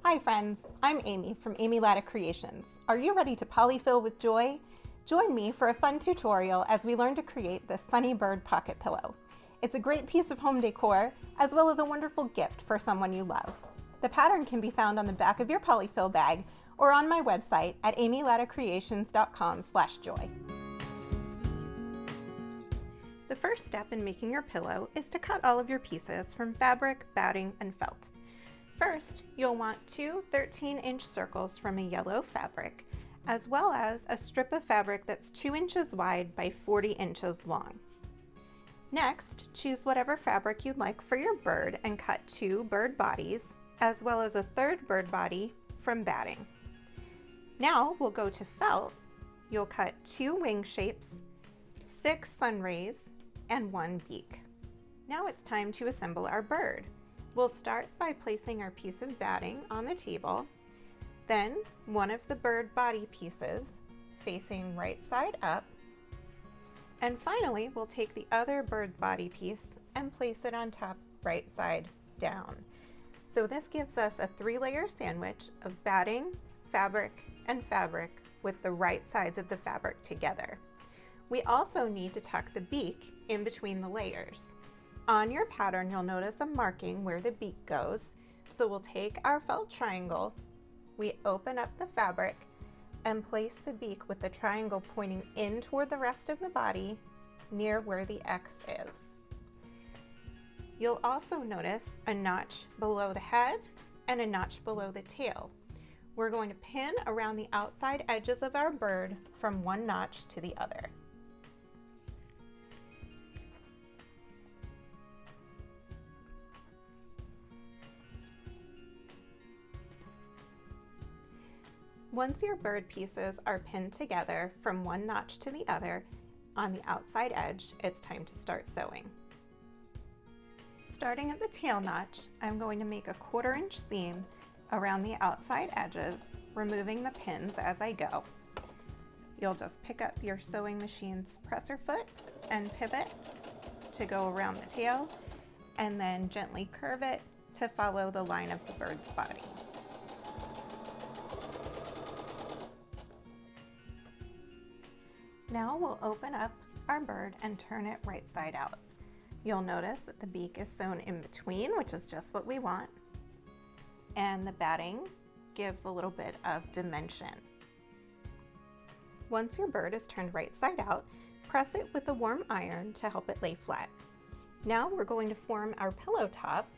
Hi friends, I'm Amy from Amy Latta Creations. Are you ready to polyfill with joy? Join me for a fun tutorial as we learn to create the Sunny Bird pocket pillow. It's a great piece of home decor, as well as a wonderful gift for someone you love. The pattern can be found on the back of your Poly-Fil bag or on my website at amylattacreations.com/joy. The first step in making your pillow is to cut all of your pieces from fabric, batting, and felt. First, you'll want two 13-inch circles from a yellow fabric, as well as a strip of fabric that's 2 inches wide by 40 inches long. Next, choose whatever fabric you'd like for your bird and cut 2 bird bodies, as well as a third bird body from batting. Now we'll go to felt. You'll cut 2 wing shapes, 6 sun rays, and 1 beak. Now it's time to assemble our bird. We'll start by placing our piece of batting on the table, then one of the bird body pieces facing right side up, and finally we'll take the other bird body piece and place it on top right side down. So this gives us a 3-layer sandwich of batting, fabric, and fabric with the right sides of the fabric together. We also need to tuck the beak in between the layers. On your pattern, you'll notice a marking where the beak goes. So we'll take our felt triangle, we open up the fabric, and place the beak with the triangle pointing in toward the rest of the body near where the X is. You'll also notice a notch below the head and a notch below the tail. We're going to pin around the outside edges of our bird from one notch to the other. Once your bird pieces are pinned together from one notch to the other on the outside edge, it's time to start sewing. Starting at the tail notch, I'm going to make a 1/4 inch seam around the outside edges, removing the pins as I go. You'll just pick up your sewing machine's presser foot and pivot to go around the tail, and then gently curve it to follow the line of the bird's body. Now we'll open up our bird and turn it right side out. You'll notice that the beak is sewn in between, which is just what we want, and the batting gives a little bit of dimension. Once your bird is turned right side out, press it with a warm iron to help it lay flat. Now we're going to form our pillow top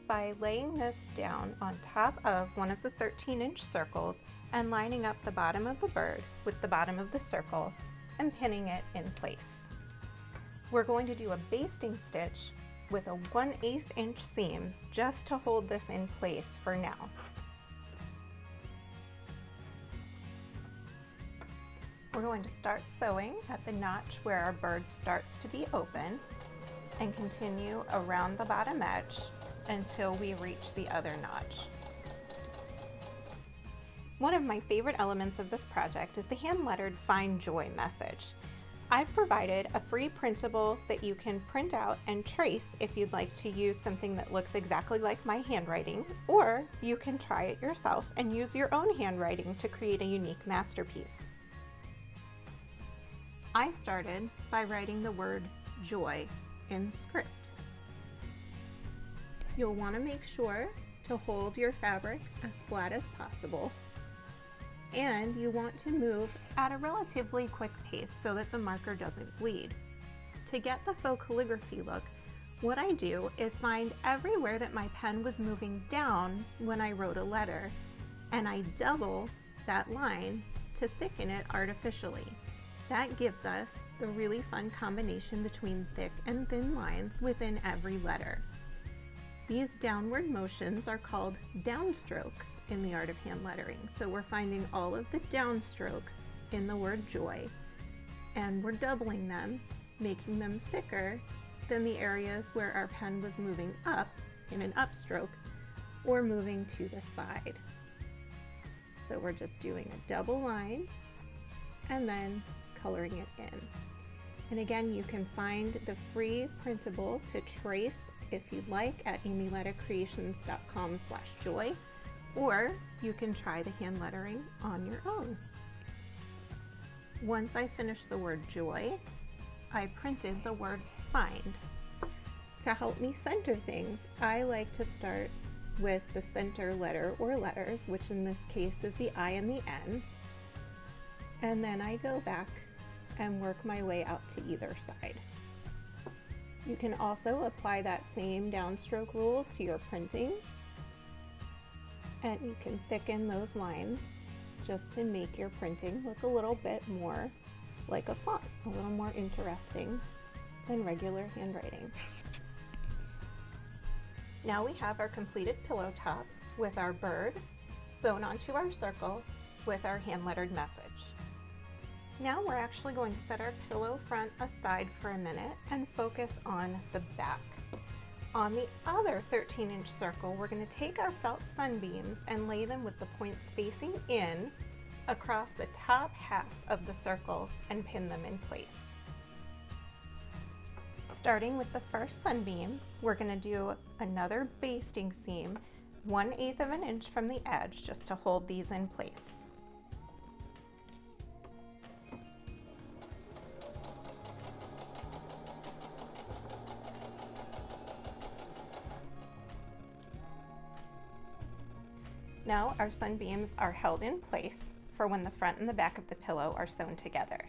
by laying this down on top of one of the 13-inch circles and lining up the bottom of the bird with the bottom of the circle and pinning it in place. We're going to do a basting stitch with a 1/8 inch seam just to hold this in place for now. We're going to start sewing at the notch where our bird starts to be open and continue around the bottom edge until we reach the other notch. One of my favorite elements of this project is the hand-lettered Find Joy message. I've provided a free printable that you can print out and trace if you'd like to use something that looks exactly like my handwriting, or you can try it yourself and use your own handwriting to create a unique masterpiece. I started by writing the word joy in script. You'll want to make sure to hold your fabric as flat as possible, and you want to move at a relatively quick pace so that the marker doesn't bleed. To get the faux calligraphy look, what I do is find everywhere that my pen was moving down when I wrote a letter, and I double that line to thicken it artificially. That gives us the really fun combination between thick and thin lines within every letter. These downward motions are called downstrokes in the art of hand lettering. So we're finding all of the downstrokes in the word joy, and we're doubling them, making them thicker than the areas where our pen was moving up in an upstroke or moving to the side. So we're just doing a double line and then coloring it in. And again, you can find the free printable to trace if you'd like at amylattacreations.com/joy, or you can try the hand lettering on your own. Once I finished the word joy, I printed the word find. To help me center things, I like to start with the center letter or letters, which in this case is the I and the N, and then I go back and work my way out to either side. You can also apply that same downstroke rule to your printing, and you can thicken those lines just to make your printing look a little bit more like a font, a little more interesting than regular handwriting. Now we have our completed pillow top with our bird sewn onto our circle with our hand-lettered message. Now we're actually going to set our pillow front aside for a minute and focus on the back. On the other 13-inch circle, we're going to take our felt sunbeams and lay them with the points facing in across the top half of the circle and pin them in place. Starting with the first sunbeam, we're going to do another basting seam 1/8 of an inch from the edge just to hold these in place. Now our sunbeams are held in place for when the front and the back of the pillow are sewn together.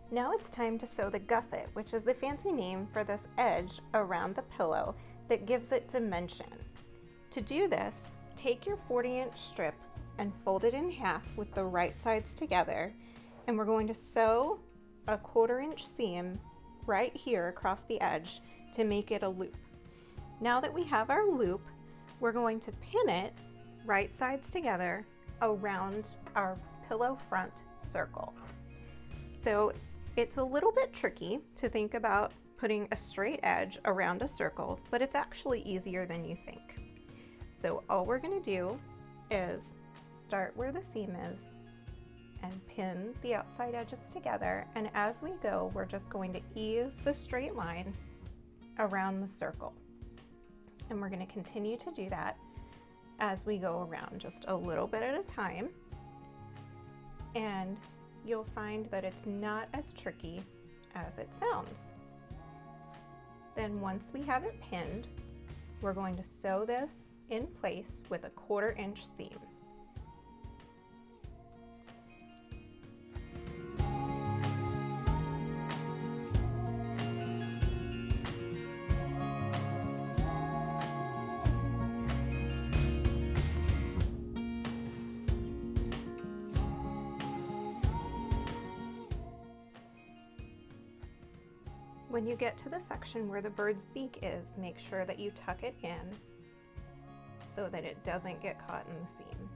Now it's time to sew the gusset, which is the fancy name for this edge around the pillow that gives it dimension. To do this, take your 40-inch strip and fold it in half with the right sides together, and we're going to sew a 1/4-inch seam right here across the edge to make it a loop. Now that we have our loop, we're going to pin it right sides together around our pillow front circle. So it's a little bit tricky to think about putting a straight edge around a circle, but it's actually easier than you think. So all we're going to do is start where the seam is and pin the outside edges together, and as we go, we're just going to ease the straight line around the circle. And we're going to continue to do that as we go around, just a little bit at a time. And you'll find that it's not as tricky as it sounds. Then once we have it pinned, we're going to sew this in place with a 1/4-inch seam. When you get to the section where the bird's beak is, make sure that you tuck it in so that it doesn't get caught in the seam.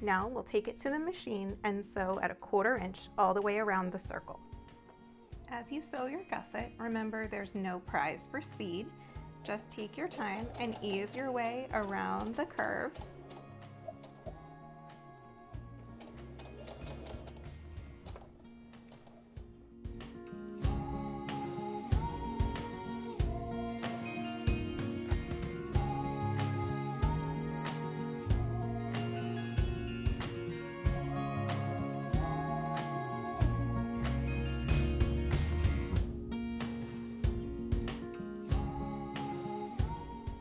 Now we'll take it to the machine and sew at a 1/4-inch all the way around the circle. As you sew your gusset, remember there's no prize for speed. Just take your time and ease your way around the curve.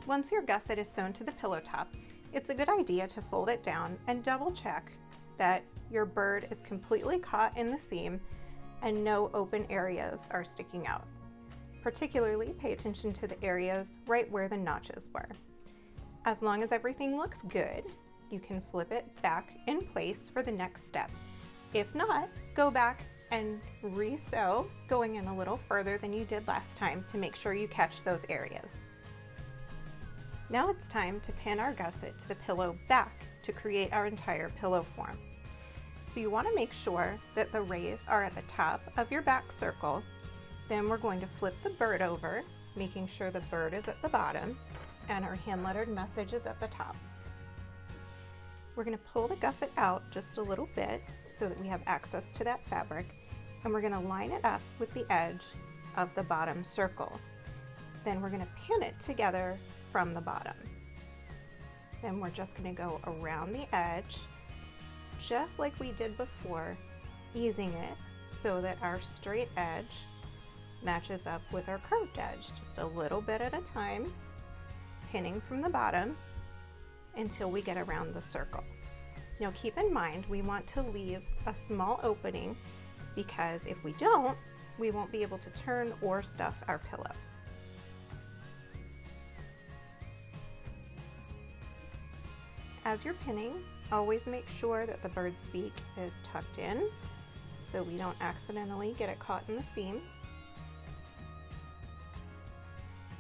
Once your gusset is sewn to the pillow top, it's a good idea to fold it down and double check that your bird is completely caught in the seam and no open areas are sticking out. Particularly pay attention to the areas right where the notches were. As long as everything looks good, you can flip it back in place for the next step. If not, go back and re-sew, going in a little further than you did last time to make sure you catch those areas. Now it's time to pin our gusset to the pillow back to create our entire pillow form. So you want to make sure that the rays are at the top of your back circle. Then we're going to flip the bird over, making sure the bird is at the bottom and our hand-lettered message is at the top. We're going to pull the gusset out just a little bit so that we have access to that fabric, and we're going to line it up with the edge of the bottom circle. Then we're going to pin it together from the bottom. and we're just going to go around the edge, just like we did before, easing it so that our straight edge matches up with our curved edge, just a little bit at a time, pinning from the bottom until we get around the circle. Now keep in mind, we want to leave a small opening because if we don't, we won't be able to turn or stuff our pillow. As you're pinning, always make sure that the bird's beak is tucked in so we don't accidentally get it caught in the seam.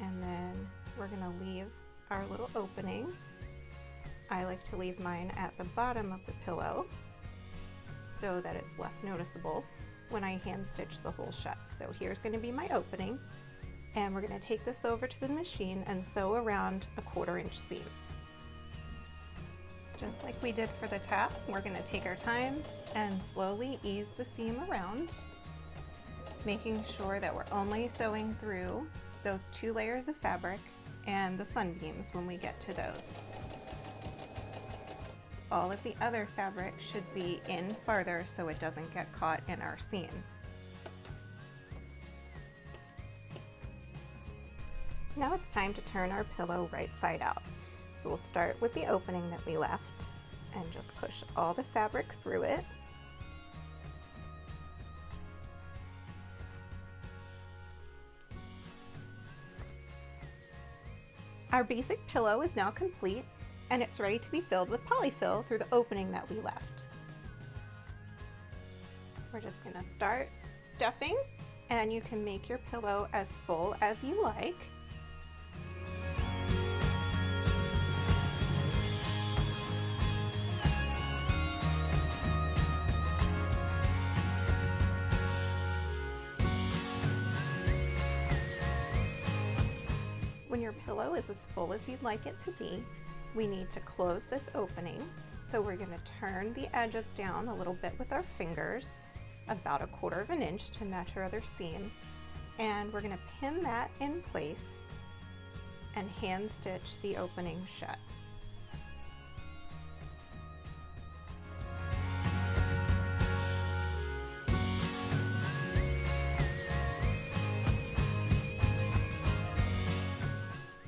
And then we're going to leave our little opening. I like to leave mine at the bottom of the pillow so that it's less noticeable when I hand stitch the hole shut. So here's going to be my opening, and we're going to take this over to the machine and sew around a 1/4 inch seam. Just like we did for the top, we're going to take our time and slowly ease the seam around, making sure that we're only sewing through those 2 layers of fabric and the sunbeams when we get to those. All of the other fabric should be in farther so it doesn't get caught in our seam. Now it's time to turn our pillow right side out. So we'll start with the opening that we left and just push all the fabric through it. Our basic pillow is now complete, and it's ready to be filled with Poly-Fil through the opening that we left. We're just going to start stuffing, and you can make your pillow as full as you like. When your pillow is as full as you'd like it to be, we need to close this opening. So we're going to turn the edges down a little bit with our fingers, about 1/4 inch to match our other seam. And we're going to pin that in place and hand stitch the opening shut.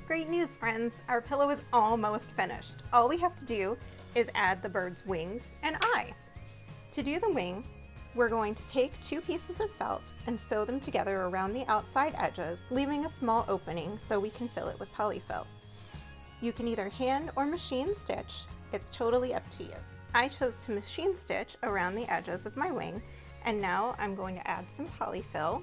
Great news, friends! Our pillow is almost finished. All we have to do is add the bird's wings and eye. To do the wing, we're going to take 2 pieces of felt and sew them together around the outside edges, leaving a small opening so we can fill it with Poly-Fil. You can either hand or machine stitch. It's totally up to you. I chose to machine stitch around the edges of my wing, and now I'm going to add some Poly-Fil.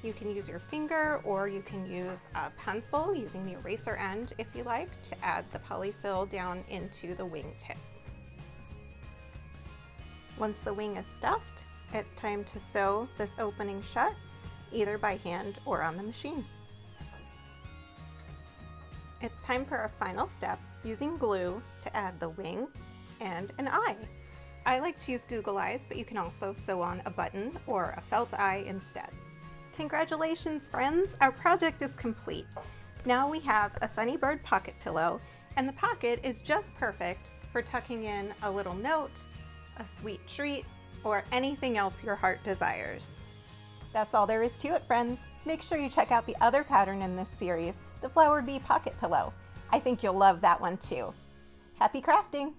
You can use your finger or you can use a pencil using the eraser end if you like to add the Poly-Fil down into the wing tip. Once the wing is stuffed, it's time to sew this opening shut either by hand or on the machine. It's time for our final step, using glue to add the wing and an eye. I like to use Google Eyes, but you can also sew on a button or a felt eye instead. Congratulations, friends! Our project is complete. Now we have a Sunny Bird pocket pillow, and the pocket is just perfect for tucking in a little note, a sweet treat, or anything else your heart desires. That's all there is to it, friends. Make sure you check out the other pattern in this series, the Flower Bee pocket pillow. I think you'll love that one too. Happy crafting!